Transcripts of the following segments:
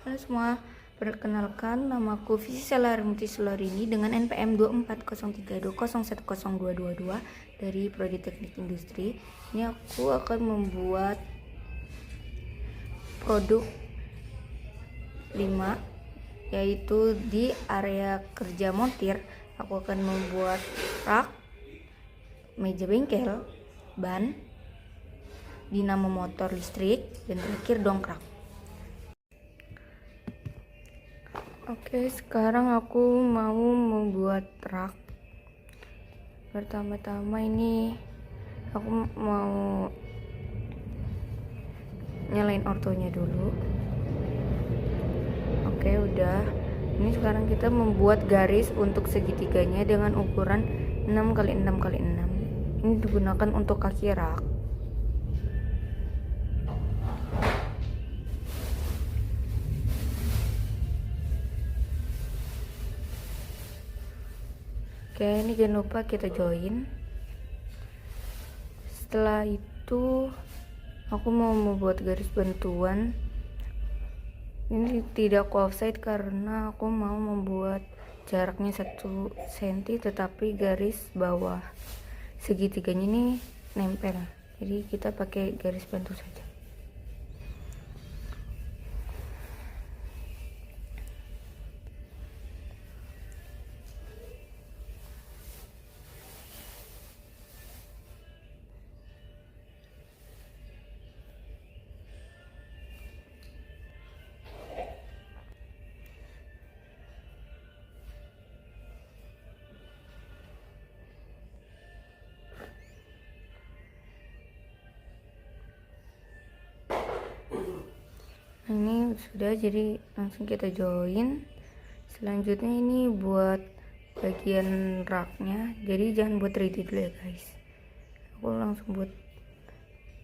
Halo semua, perkenalkan namaku Fisisela Mutisularini dengan NPM 240320101222 dari Prodi Teknik Industri. Ini aku akan membuat produk 5, yaitu di area kerja montir. Aku akan membuat rak, meja bengkel, ban, dinamo motor listrik, dan terakhir dongkrak. Oke, sekarang aku mau membuat rak. Pertama-tama ini aku mau nyalain ortonya dulu. Oke, udah. Ini sekarang kita membuat garis untuk segitiganya dengan ukuran 6x6x6. Ini digunakan untuk kaki rak. Oke, ini jangan lupa kita join. Setelah itu aku mau membuat garis bantuan. Ini tidak aku offset karena aku mau membuat jaraknya 1 cm, tetapi garis bawah segitiganya ini nempel, jadi kita pakai garis bantu saja. Ini sudah, jadi langsung kita join. Selanjutnya ini buat bagian raknya, jadi jangan buat 3D dulu ya guys. Aku langsung buat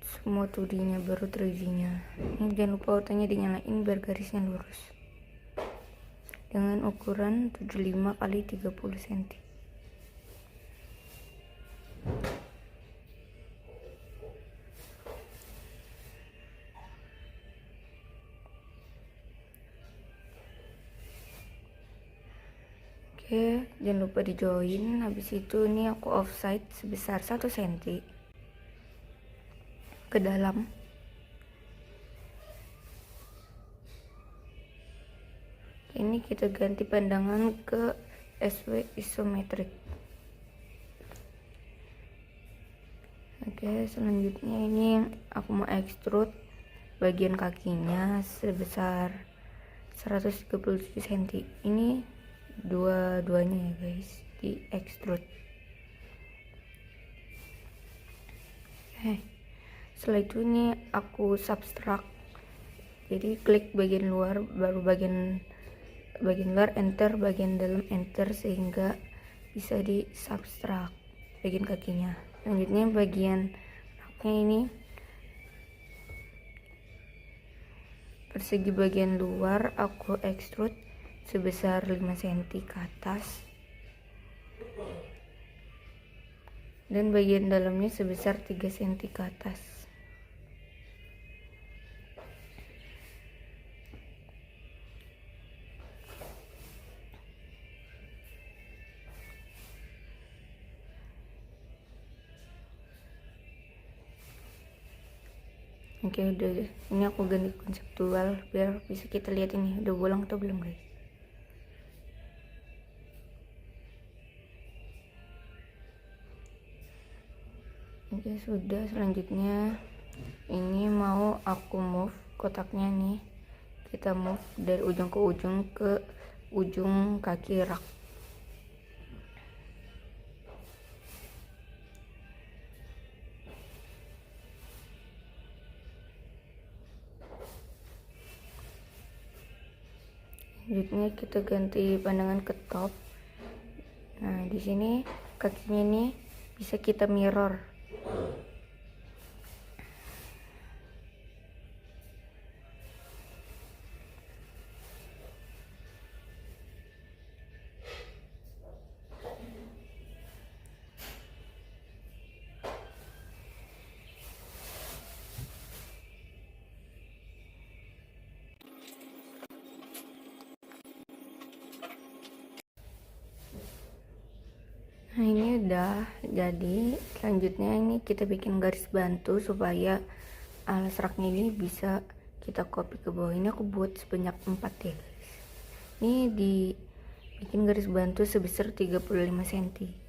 semua 2D nya baru 3D nya. Ini jangan lupa ortonya dinyalain biar garisnya lurus dengan ukuran 75x30 cm. Oke, jangan lupa di join. Habis itu ini aku offset sebesar 1 cm ke dalam. Ini kita ganti pandangan ke SW isometrik. Oke, selanjutnya ini aku mau extrude bagian kakinya sebesar 137 cm. Ini dua-duanya ya guys, di extrude. Setelah itu ini aku subtract, jadi klik bagian luar, baru bagian luar enter, bagian dalam enter, sehingga bisa di subtract bagian kakinya. Selanjutnya bagian raknya ini persegi bagian luar aku extrude sebesar 5 cm ke atas, dan bagian dalamnya sebesar 3 cm ke atas. Oke, udah. Ini aku ganti konseptual biar bisa kita lihat ini udah bolong atau belum guys. Oke, sudah. Selanjutnya ini mau aku move kotaknya nih, kita move dari ujung ke ujung ke ujung kaki rak. Selanjutnya kita ganti pandangan ke top. Nah, di sini kakinya nih bisa kita mirror. Nah ini udah jadi. Selanjutnya ini kita bikin garis bantu supaya alas raknya ini bisa kita copy ke bawah. Ini aku buat sebanyak 4 ya guys. Ini dibikin garis bantu sebesar 35 cm.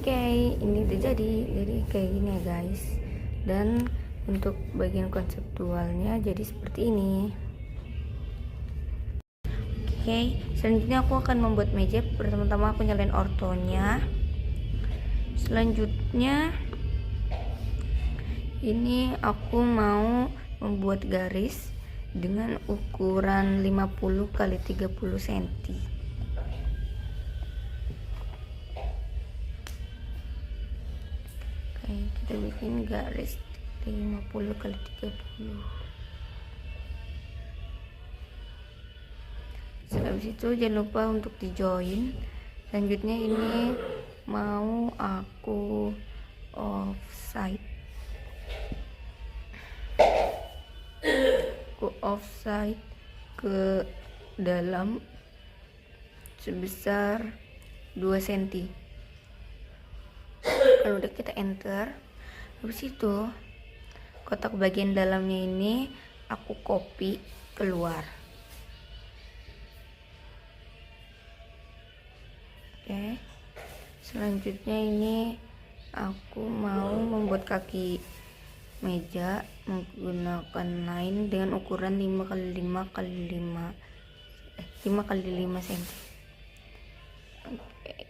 Oke, ini udah jadi kayak gini ya guys. Dan untuk bagian konseptualnya jadi seperti ini. Oke, selanjutnya aku akan membuat meja. Pertama-tama aku nyalain ortonya. Selanjutnya ini aku mau membuat garis dengan ukuran 50 kali 30 cm. Oke, kita bikin garis 50 kali 30. Habis itu jangan lupa untuk di join. Selanjutnya ini mau aku offside ke dalam sebesar 2 cm. Kalau udah kita enter, habis itu kotak bagian dalamnya ini aku copy keluar. Oke, selanjutnya ini aku mau membuat kaki meja menggunakan line dengan ukuran 5 kali 5 kali 5 cm. Oke.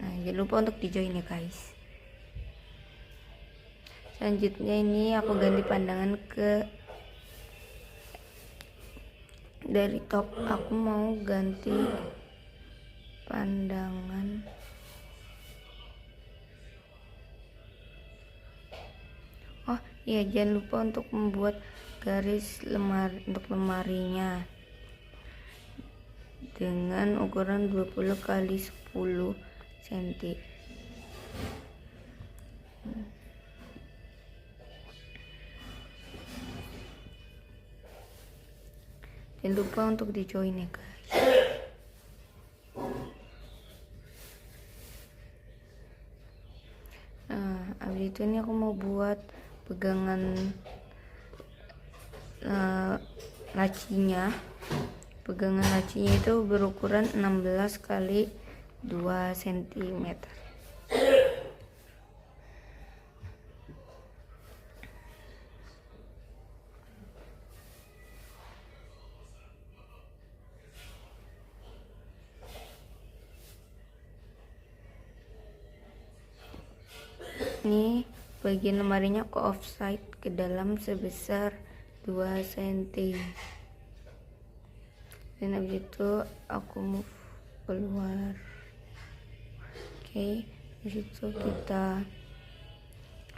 Nah jangan lupa untuk di join ya guys. Selanjutnya ini aku ganti pandangan ke dari top. Aku mau ganti pandangan iya, jangan lupa untuk membuat garis untuk lemarinya dengan ukuran 20 kali 10 cm. Jangan lupa untuk di join ya guys. Nah abis itu ini aku mau buat pegangan lacinya. Pegangan lacinya itu berukuran 16 kali 2 cm. Ini bagian lemarinya aku offside ke dalam sebesar 2 cm. Dan habis itu aku move keluar. Oke, habis itu kita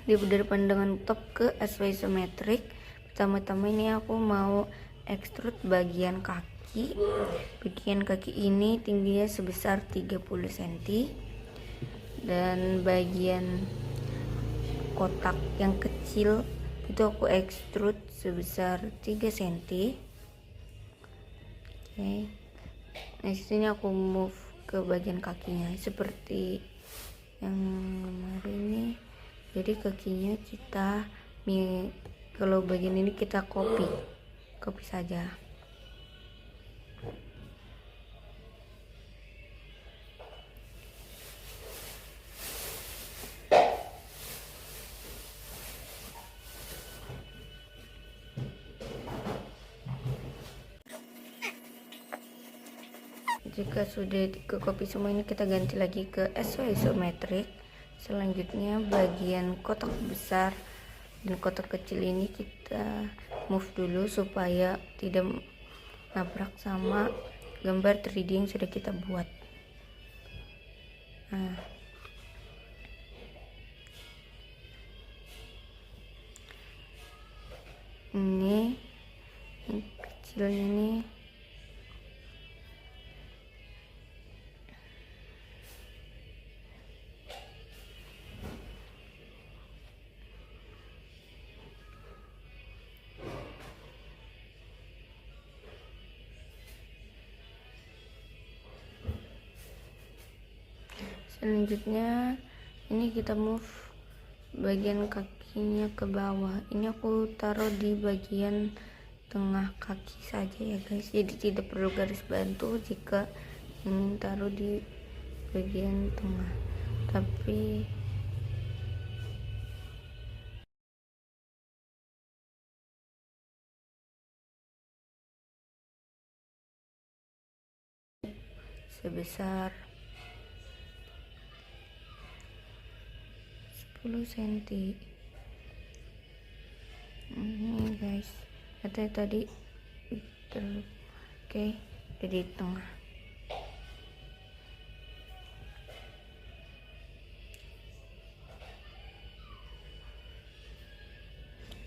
dari pandangan top ke isometrik. Pertama-tama ini aku mau extrude bagian kaki. Bagian kaki ini tingginya sebesar 30 cm. Dan bagian kotak yang kecil itu aku extrude sebesar 3 cm. Oke. Nah sini aku move ke bagian kakinya seperti yang lemari ini. Jadi kakinya kita kalau bagian ini kita copy saja. Jika sudah ke copy semua ini, kita ganti lagi ke SO isometrik. Selanjutnya bagian kotak besar dan kotak kecil ini kita move dulu supaya tidak nabrak sama gambar 3D yang sudah kita buat. Nah, ini yang kecilnya ini selanjutnya ini kita move bagian kakinya ke bawah. Ini aku taruh di bagian tengah kaki saja ya guys, jadi tidak perlu garis bantu jika ingin taruh di bagian tengah. Tapi sebesar 10 cm ini guys, katanya tadi oke, jadi tengah.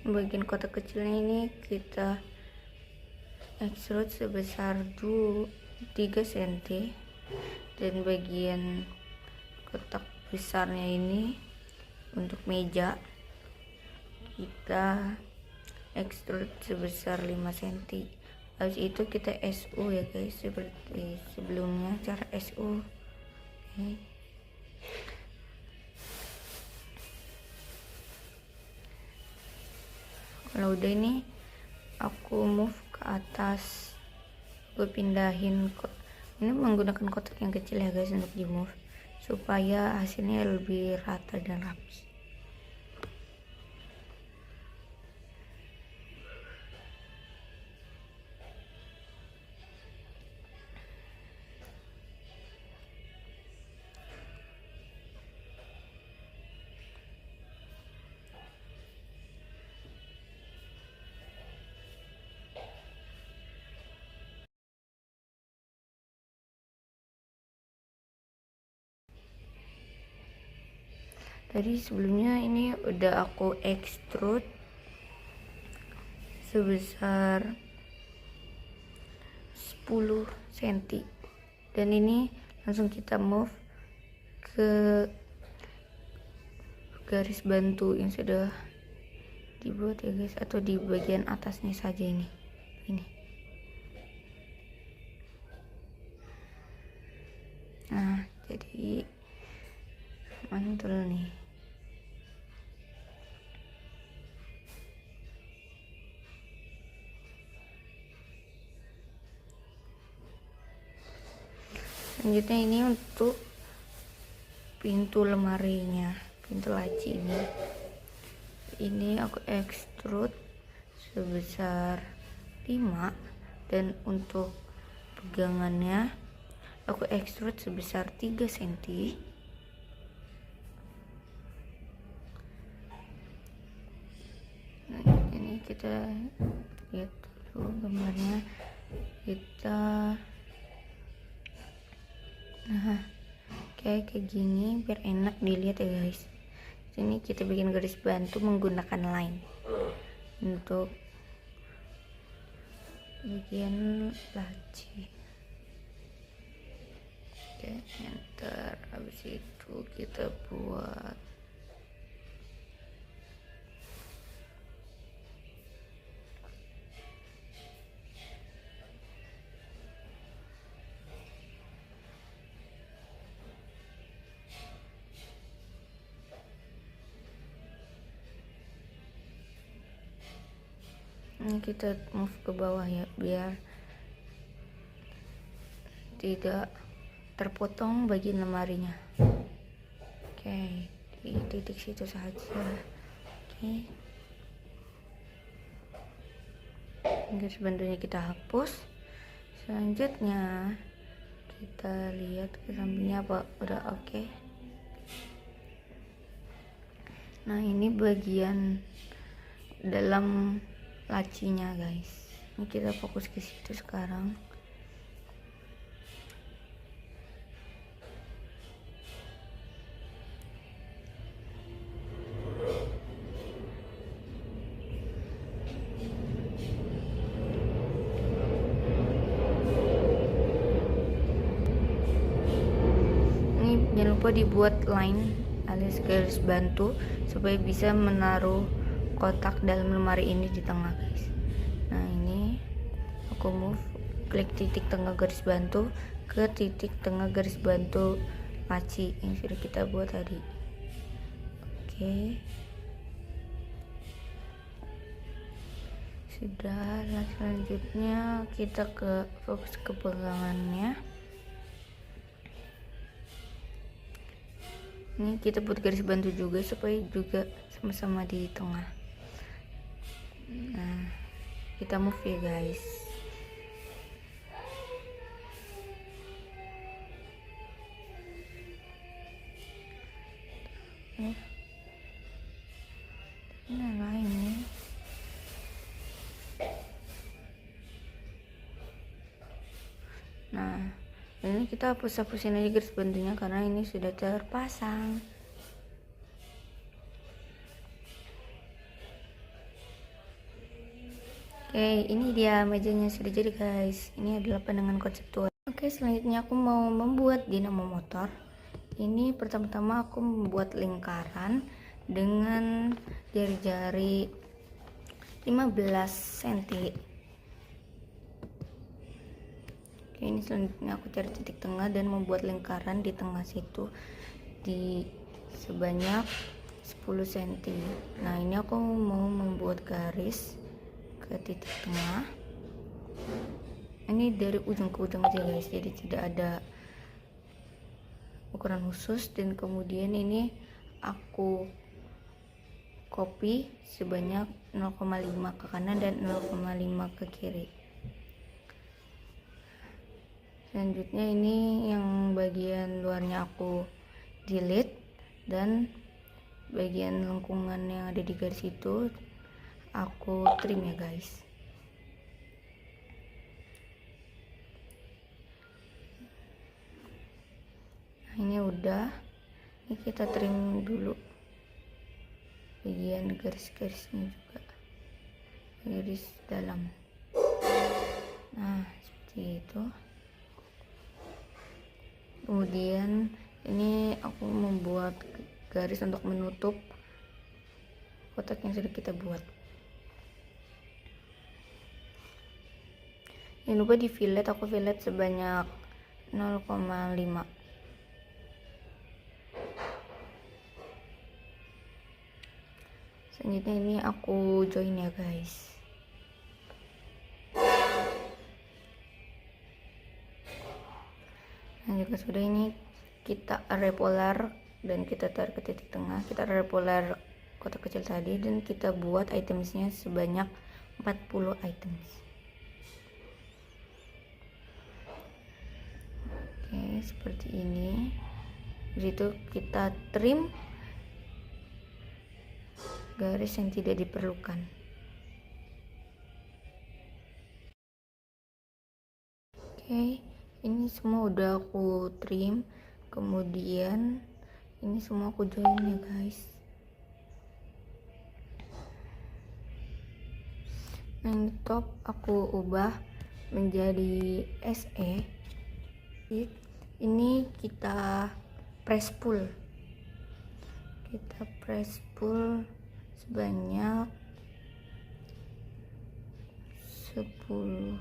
Bagian kotak kecilnya ini kita extrude sebesar 3 cm, dan bagian kotak besarnya ini untuk meja kita extrude sebesar 5 cm. Habis itu kita SU ya guys, seperti sebelumnya cara SU. Oke. Kalau udah ini aku move ke atas, gue pindahin ini menggunakan kotak yang kecil ya guys untuk di move supaya hasilnya lebih rata dan rapi. Tadi sebelumnya ini udah aku extrude sebesar 10 cm, dan ini langsung kita move ke garis bantu yang sudah dibuat ya guys, atau di bagian atasnya saja ini. Nah, jadi mantul nih. Selanjutnya ini untuk pintu lemarinya, pintu laci ini aku extrude sebesar 5, dan untuk pegangannya aku extrude sebesar 3 cm. Nah, ini kita lihat dulu gambarnya. Kayak gini biar enak dilihat ya guys. Sini kita bikin garis bantu menggunakan line untuk bagian laci. Oke, enter. Habis itu kita buat ini, kita move ke bawah ya biar tidak terpotong bagian lemarinya. Oke, di titik situ saja. Oke, garis bantunya kita hapus. Selanjutnya kita lihat ke sampingnya apa udah oke. Nah ini bagian dalam lacinya guys, ini kita fokus ke situ sekarang. Jangan lupa dibuat line alias garis bantu supaya bisa menaruh kotak dalam lemari ini di tengah guys. Nah ini aku move, klik titik tengah garis bantu ke titik tengah garis bantu laci yang sudah kita buat tadi. Oke, sudah. Nah selanjutnya kita ke fokus ke pegangannya. Ini kita buat garis bantu juga supaya juga sama-sama di tengah. Nah kita move ya guys. Nah ini ini kita hapus-hapusin aja garis bantunya karena ini sudah terpasang. Oke, ini dia mejanya sudah jadi guys. Ini adalah pandangan konseptual. Oke, selanjutnya aku mau membuat dinamo motor. Ini pertama-tama aku membuat lingkaran dengan jari-jari 15 cm. Oke, ini selanjutnya aku cari titik tengah dan membuat lingkaran di tengah situ di sebanyak 10 cm. Nah ini aku mau membuat garis ke titik tengah. Ini dari ujung ke ujung aja guys, jadi tidak ada ukuran khusus. Dan kemudian ini aku copy sebanyak 0,5 ke kanan dan 0,5 ke kiri. Selanjutnya ini yang bagian luarnya aku delete dan bagian lengkungan yang ada di garis itu aku trim ya guys. Nah ini udah, ini kita trim dulu bagian garis-garisnya juga, garis dalam. Nah seperti itu. Kemudian ini aku membuat garis untuk menutup kotak yang sudah kita buat. Jangan lupa di fillet, aku fillet sebanyak 0,5. Selanjutnya ini aku join ya guys. Nah jika sudah, ini kita array polar dan kita tarik ke titik tengah. Kita array polar kotak kecil tadi dan kita buat itemsnya sebanyak 40 items. Oke, seperti ini. Dari itu kita trim garis yang tidak diperlukan. Oke, ini semua udah aku trim. Kemudian ini semua aku join ya guys. Nah ini top aku ubah menjadi SE. Ini kita press pull. Kita press pull sebanyak 10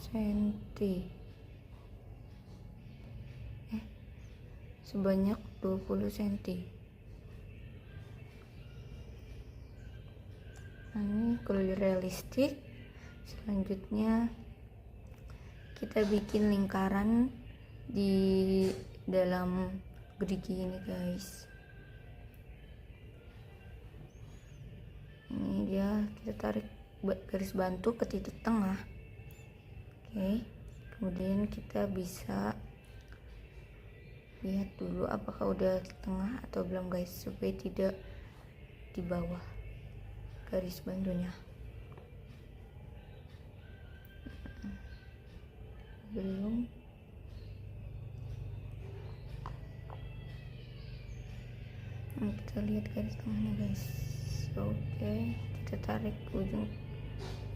cm. Sebanyak 20 cm. Nah ini kalau realistik. Selanjutnya kita bikin lingkaran di dalam gerigi ini guys. Ini dia, kita tarik garis bantu ke titik tengah. Oke, Kemudian kita bisa lihat dulu apakah udah tengah atau belum guys, supaya tidak di bawah garis bantunya. Belum. Nah, kita lihat garis tengahnya guys. Oke, kita tarik ujung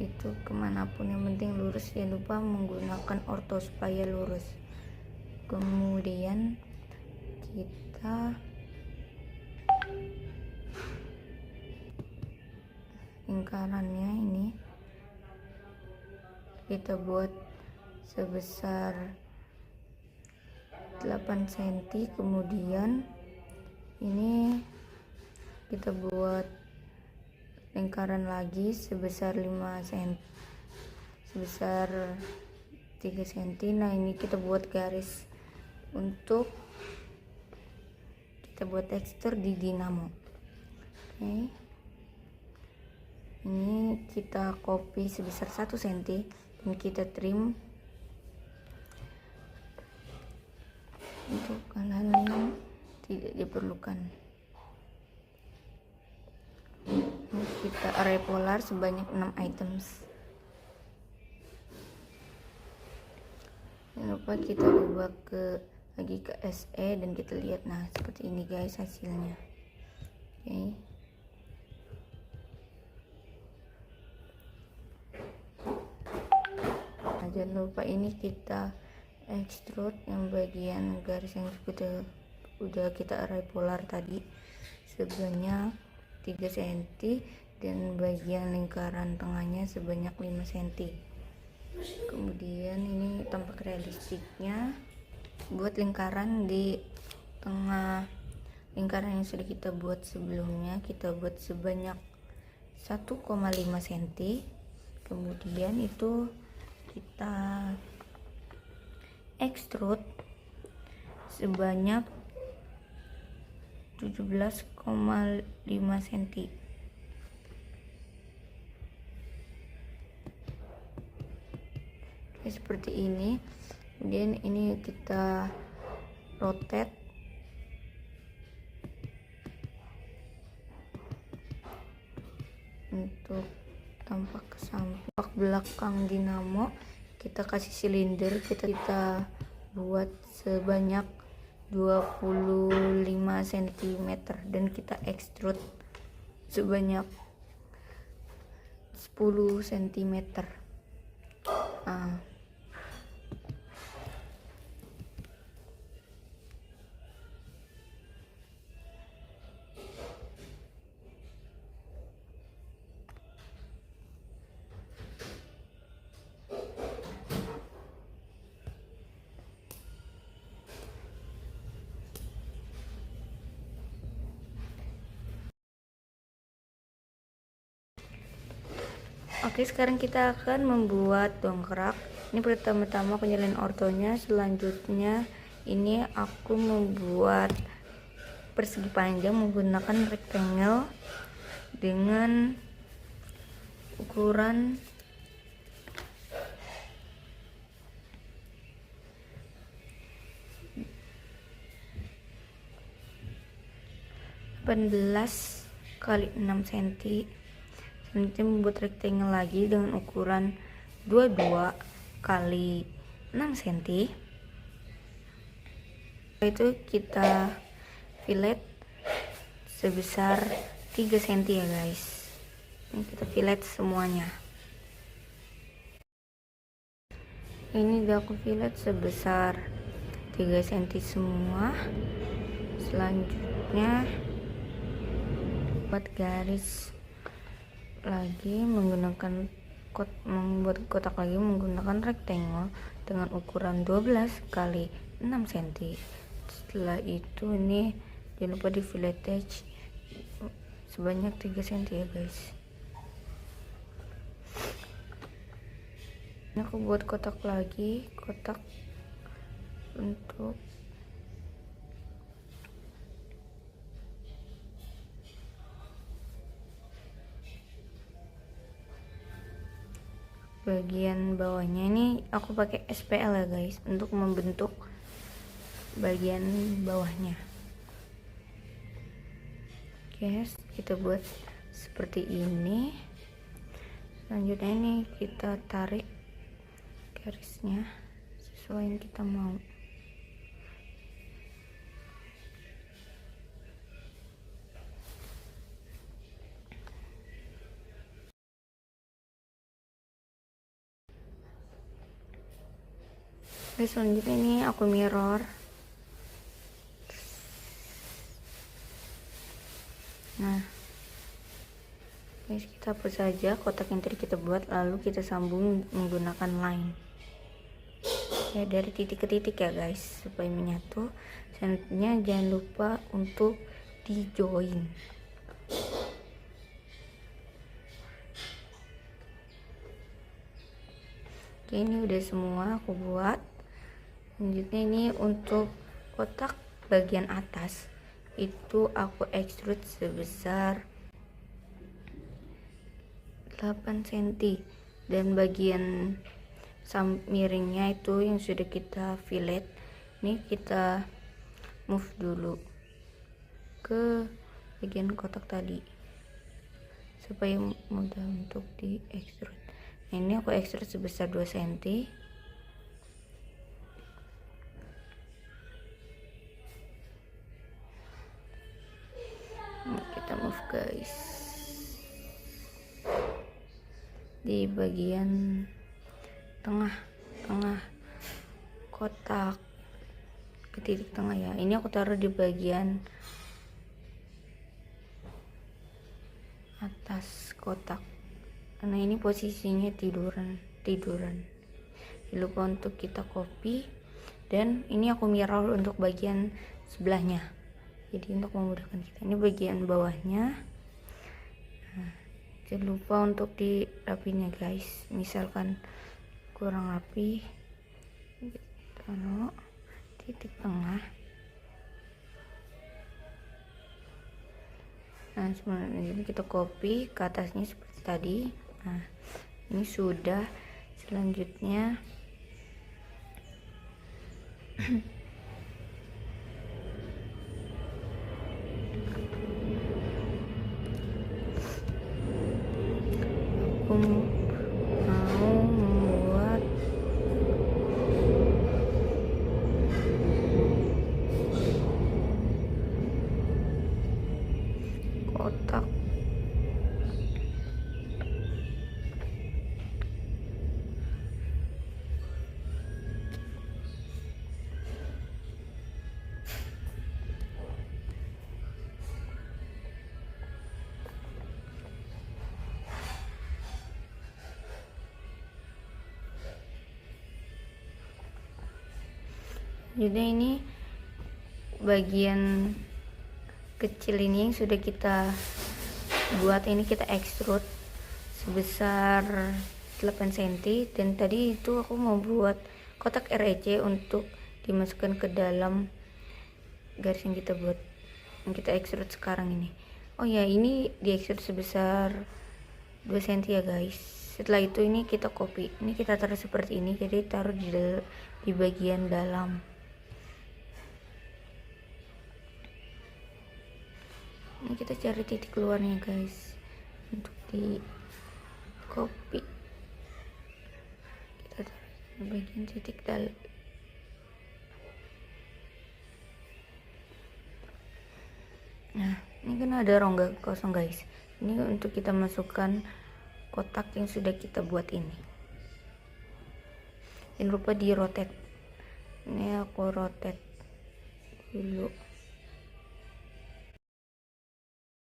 itu kemanapun, yang penting lurus. Jangan lupa menggunakan orto supaya lurus. Kemudian kita lingkarannya ini kita buat sebesar 8 cm. Kemudian ini kita buat lingkaran lagi sebesar 5 cm, sebesar 3 cm. Nah, ini kita buat garis untuk kita buat tekstur di dinamo. Oke, ini kita copy sebesar 1 cm dan kita trim untuk hal-hal yang tidak diperlukan. Kita array polar sebanyak 6 items. Jangan lupa kita ubah lagi ke SE dan kita lihat. Nah, seperti ini guys hasilnya. Oke. Nah, jangan lupa ini kita extrude yang bagian garis yang udah kita array polar tadi sebanyak 3 cm dan bagian lingkaran tengahnya sebanyak 5 cm. Kemudian ini tampak realistiknya. Buat lingkaran di tengah lingkaran yang sudah kita buat sebelumnya, kita buat sebanyak 1,5 cm. Kemudian itu kita extrude sebanyak 17,5 cm. Oke, seperti ini. Kemudian ini kita rotate untuk tampak ke samping belakang dinamo. Kita kasih silinder, kita buat sebanyak 25 cm dan kita extrude sebanyak 10 cm. Oke, sekarang kita akan membuat dongkrak. Ini pertama-tama penyelesaian ortonya. Selanjutnya ini aku membuat persegi panjang menggunakan rectangle dengan ukuran 18 kali 6 cm. Selanjutnya membuat rectangle lagi dengan ukuran 22 kali 6 cm. Setelah itu kita fillet sebesar 3 cm ya guys. Ini kita fillet semuanya. Ini udah aku fillet sebesar 3 cm semua. Selanjutnya buat garis lagi menggunakan membuat kotak lagi menggunakan rectangle dengan ukuran 12 kali 6 cm. Setelah itu ini jangan lupa di fillet edge sebanyak 3 cm ya guys. Ini aku buat kotak lagi, kotak untuk bagian bawahnya ini aku pakai SPL ya guys, untuk membentuk bagian bawahnya. Guys, kita buat seperti ini. Selanjutnya ini kita tarik garisnya sesuai yang kita mau. Oke, selanjutnya ini aku mirror. Nah guys, kita hapus saja kotak yang tadi kita buat, lalu kita sambung menggunakan line ya, dari titik ke titik ya guys, supaya menyatu. Selanjutnya jangan lupa untuk di join. Oke, ini udah semua aku buat. Selanjutnya ini untuk kotak bagian atas itu aku extrude sebesar 8 cm, dan bagian miringnya itu yang sudah kita fillet, ini kita move dulu ke bagian kotak tadi supaya mudah untuk di extrude. Nah, ini aku extrude sebesar 2 cm. Nah, kita move guys di bagian tengah kotak, ke titik tengah ya. Ini aku taruh di bagian atas kotak karena ini posisinya tiduran. Jangan lupa untuk kita copy, dan ini aku mirror untuk bagian sebelahnya, jadi untuk memudahkan kita. Ini bagian bawahnya. Nah, jangan lupa untuk dirapinya guys, misalkan kurang rapi taruh titik tengah. Nah, sebenarnya kita copy ke atasnya seperti tadi. Nah, ini sudah. Selanjutnya aku mau membuat kotak jadi ini bagian kecil ini yang sudah kita buat, ini kita extrude sebesar 8 cm, dan tadi itu aku mau buat kotak REC untuk dimasukkan ke dalam garis yang kita buat, yang kita extrude sekarang ini. Oh ya, ini di extrude sebesar 2 cm ya guys. Setelah itu ini kita copy, ini kita taruh seperti ini, jadi taruh di bagian dalam. Ini kita cari titik keluarnya guys, untuk di copy kita taruh di bagian titik dalam. Nah, ini kan ada rongga kosong guys, ini untuk kita masukkan kotak yang sudah kita buat ini. Jangan lupa di rotate, ini aku rotate dulu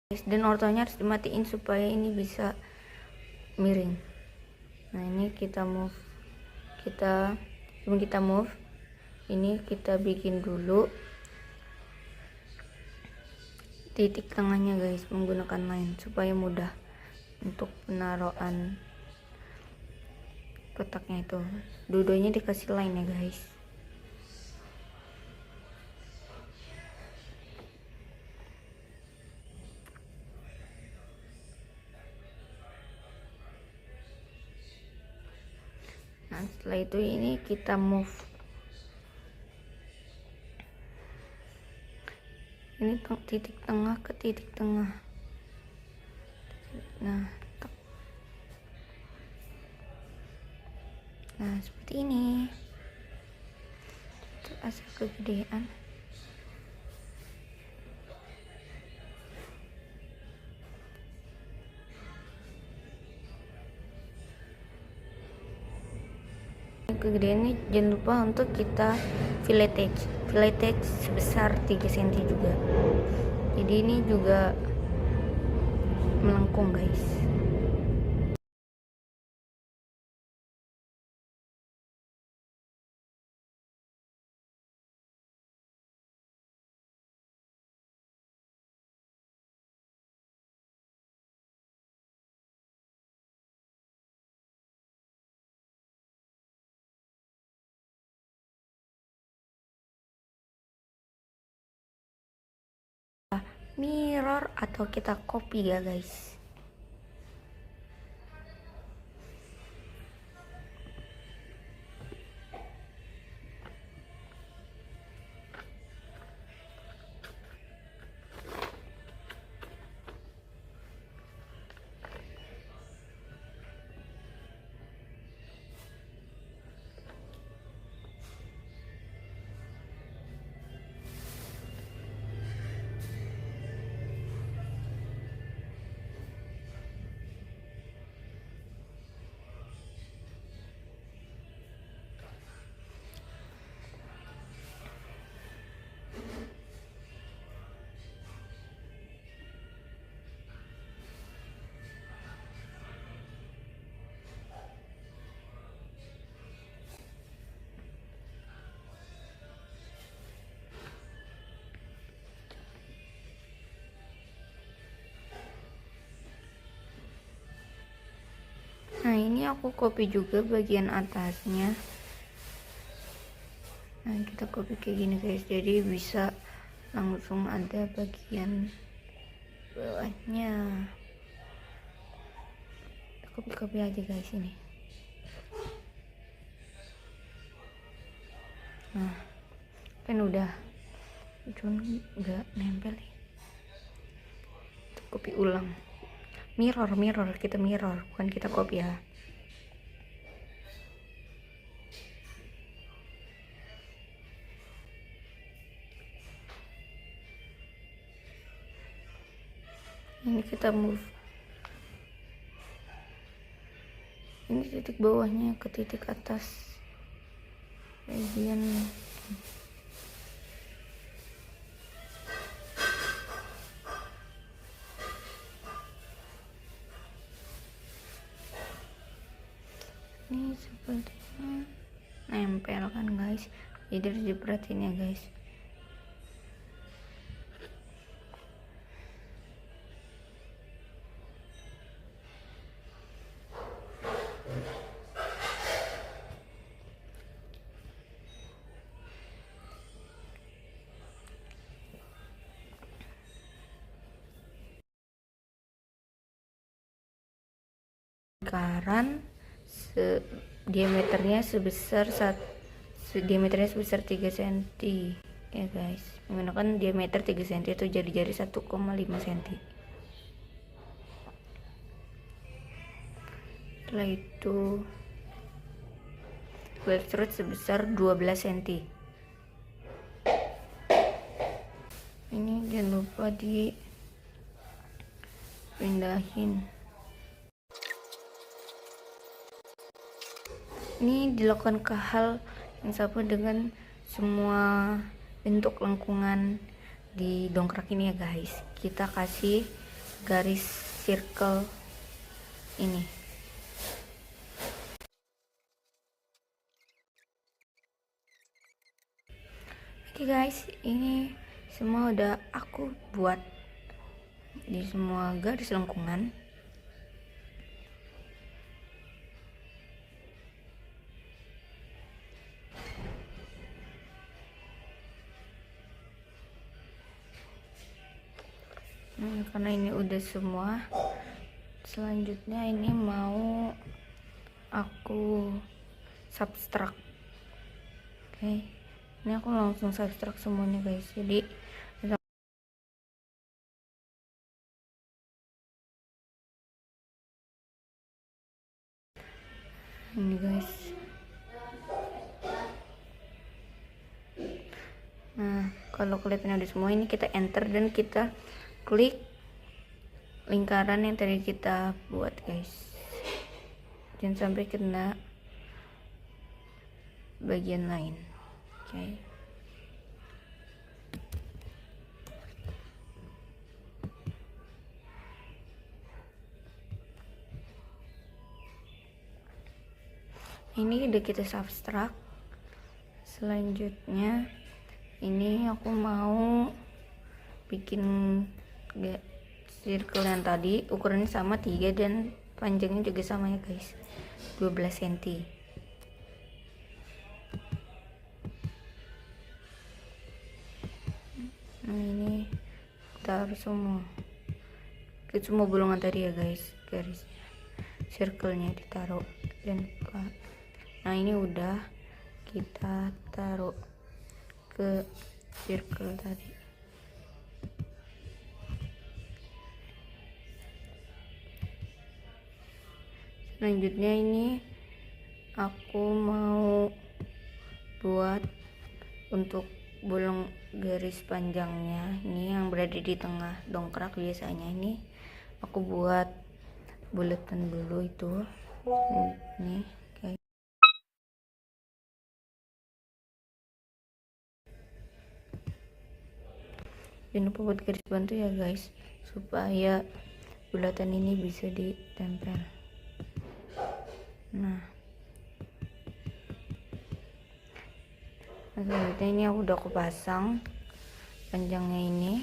guys, dan ortonya harus dimatiin supaya ini bisa miring. Nah, ini kita move, sebelum kita move ini kita bikin dulu titik tengahnya guys menggunakan line supaya mudah untuk penaruhan kotaknya. Itu dua-duanya dikasih line ya guys. Nah, setelah itu ini kita move ini titik tengah ke titik tengah. Nah, seperti ini. Itu asal kegedean. Kegedean ini jangan lupa untuk kita fillet edge sebesar 3 cm juga. Jadi ini juga melengkung guys. Mirror atau kita copy ya guys. Nah, ini aku copy juga bagian atasnya. Nah, kita copy kayak gini guys, jadi bisa langsung ada bagian bawahnya. Copy aja guys ini. Nah, kan udah, cuma nggak nempel ya. Copy ulang. Mirror, kita mirror, bukan kita copy ya. Ini kita move. Ini titik bawahnya ke titik atas bagian. Ini sepertinya nempel kan guys, jadi harus diperhatiin ya guys. Lingkaran diameternya sebesar 3 cm ya guys, menggunakan diameter 3 cm itu jari-jari 1,5 cm. Setelah itu weld thread sebesar 12 cm. Ini jangan lupa dipindahin. Ini dilakukan ke hal yang sama dengan semua bentuk lengkungan di dongkrak ini ya guys. Kita kasih garis circle ini. Oke guys, ini semua udah aku buat di semua garis lengkungan. Karena ini udah semua, selanjutnya ini mau aku subtract. Oke, ini aku langsung subtract semuanya guys. Jadi ini guys. Nah, kalau kelihatan udah semua, ini kita enter dan kita klik lingkaran yang tadi kita buat guys. Jangan sampai kena bagian lain. Oke. Ini udah kita subtract. Selanjutnya ini aku mau bikin circle yang tadi, ukurannya sama 3 dan panjangnya juga sama ya guys, 12 cm. Nah ini taruh semua bolongan tadi ya guys, garisnya, circle-nya ditaruh dan nah ini udah kita taruh ke circle tadi. Selanjutnya ini aku mau buat untuk bolong garis panjangnya, ini yang berada di tengah dongkrak. Biasanya ini aku buat buletan dulu itu ini kayak jangan lupa buat garis bantu ya guys, supaya bulatan ini bisa ditempel. Nah selanjutnya ini udah aku pasang panjangnya ini.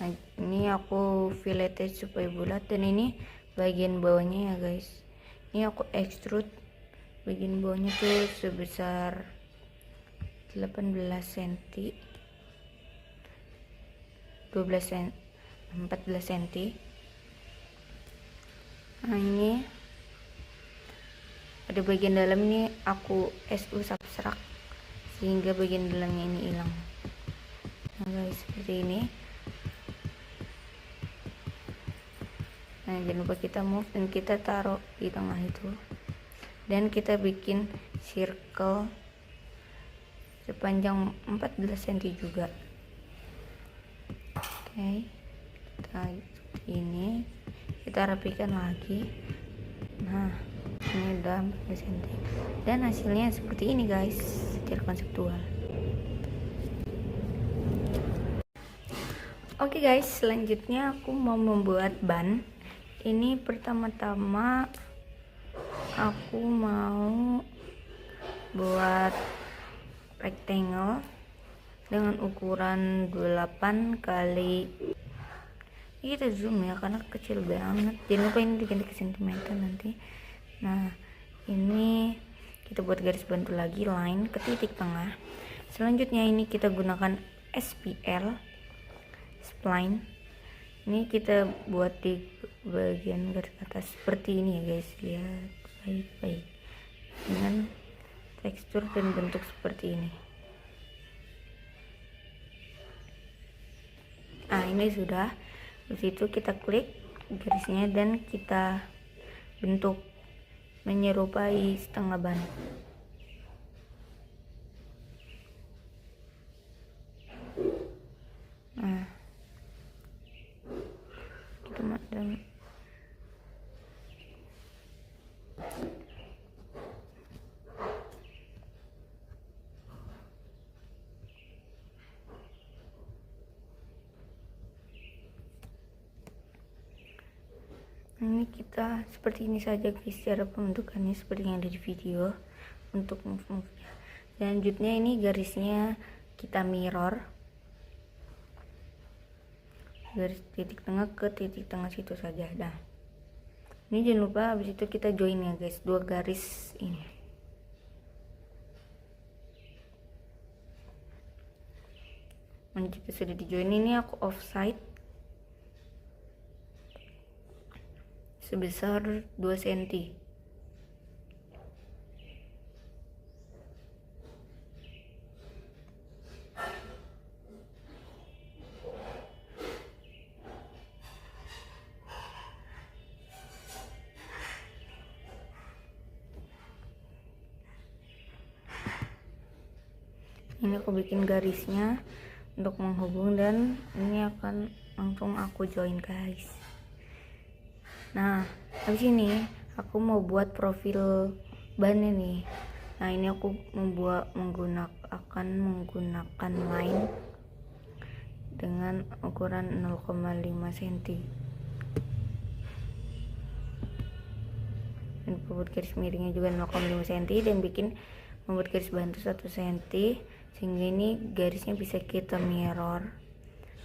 Nah ini aku fillet supaya bulat, dan ini bagian bawahnya ya guys, ini aku extrude bagian bawahnya tuh sebesar 18 cm, 12 cm, 14 cm. Nah ini ada bagian dalam, ini aku SU subtract sehingga bagian dalamnya ini hilang. Nah guys, seperti ini. Nah jangan lupa kita move dan kita taruh di tengah itu, dan kita bikin circle sepanjang 14 cm juga. Oke, kita ini kita rapikan lagi. Nah ini udah 14 cm dan hasilnya seperti ini guys, secara konseptual. Oke guys, selanjutnya aku mau membuat ban. Ini pertama-tama aku mau buat rectangle dengan ukuran 28 kali, ini kita zoom ya karena kecil banget, jangan lupa ini diganti ke cm nanti. Nah ini kita buat garis bantu lagi, line ke titik tengah. Selanjutnya ini kita gunakan SPL, spline. Ini kita buat di bagian garis atas seperti ini ya guys, lihat baik-baik dengan tekstur dan bentuk seperti ini. Nah ini sudah. Di situ kita klik garisnya dan kita bentuk menyerupai setengah ban. Nah kita madam. Ini kita seperti ini saja guys, cara pembentukannya seperti yang ada di video untuk move-nya. Selanjutnya ini garisnya kita mirror, garis titik tengah ke titik tengah situ saja. Dah, ini jangan lupa habis itu kita join ya guys, dua garis ini. Jika sudah di join, ini aku offside sebesar 2 cm. Ini aku bikin garisnya untuk menghubung, dan ini akan langsung aku join guys. Nah habis ini aku mau buat profil ban ini. Nah ini aku akan menggunakan line dengan ukuran 0,5 cm. Dan membuat garis miringnya juga 0,5 cm, dan membuat garis bantu 1 cm, sehingga ini garisnya bisa kita mirror.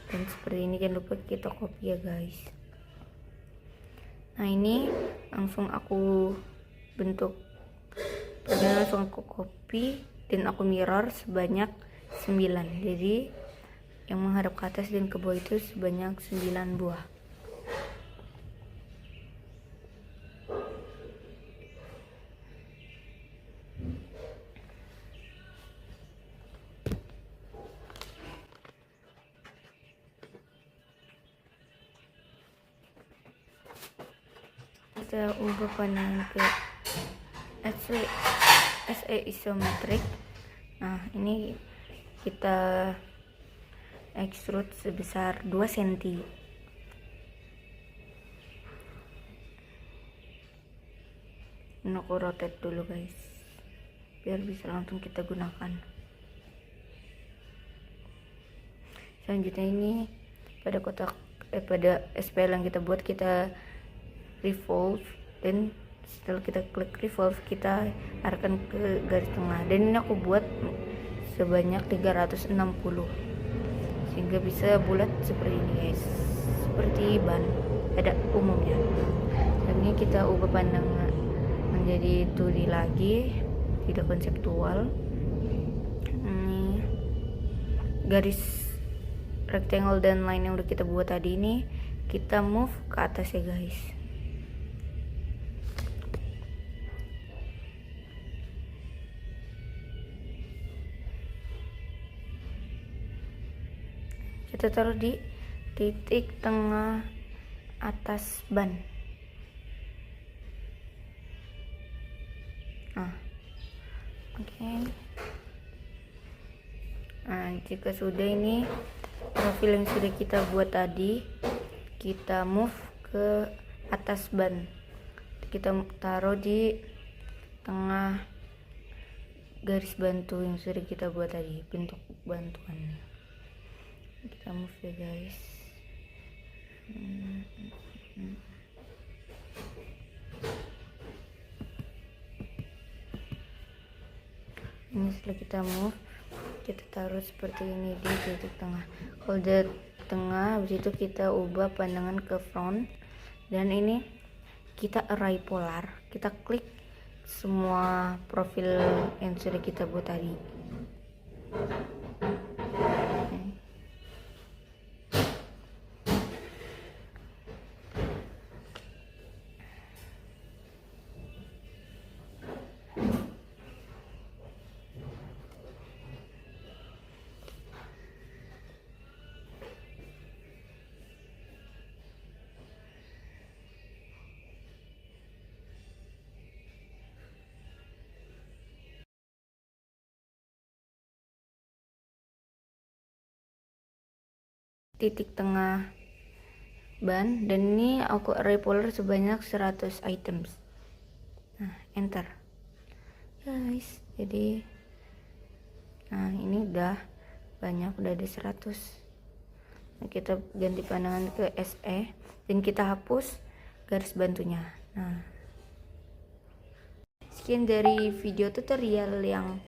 Dan seperti ini, jangan lupa kita copy ya guys. Nah ini langsung aku bentuk, langsung aku copy dan aku mirror sebanyak 9. Jadi yang menghadap ke atas dan ke bawah itu sebanyak 9 buah. Kita ubah pandangan ke SE isometrik. Nah ini kita extrude sebesar 2 cm. Ini aku rotate dulu guys, biar bisa langsung kita gunakan. Selanjutnya ini pada pada SPL yang kita buat, kita revolve, dan setelah kita klik revolve kita arahkan ke garis tengah, dan ini aku buat sebanyak 360 sehingga bisa bulat seperti ini guys, seperti ban pada umumnya. Dan ini kita ubah pandangan menjadi 2D lagi, tidak konseptual. Ini garis rectangle dan line yang udah kita buat tadi ini kita move ke atas ya guys. Kita taruh di titik tengah atas ban. Nah, oke. Nah, jika sudah, ini profil yang sudah kita buat tadi kita move ke atas ban. Kita taruh di tengah garis bantu yang sudah kita buat tadi, bentuk bantuan. Kita move ya guys. Ini setelah kita move, kita taruh seperti ini di titik tengah. Kalau di tengah, habis itu kita ubah pandangan ke front, dan ini kita array polar. Kita klik semua profil yang sudah kita buat tadi. Titik tengah ban, dan ini aku array polar sebanyak 100 items. Nah, enter guys. Jadi nah ini udah banyak, udah ada 100. Nah, kita ganti pandangan ke SE dan kita hapus garis bantunya. Nah, sekian dari video tutorial yang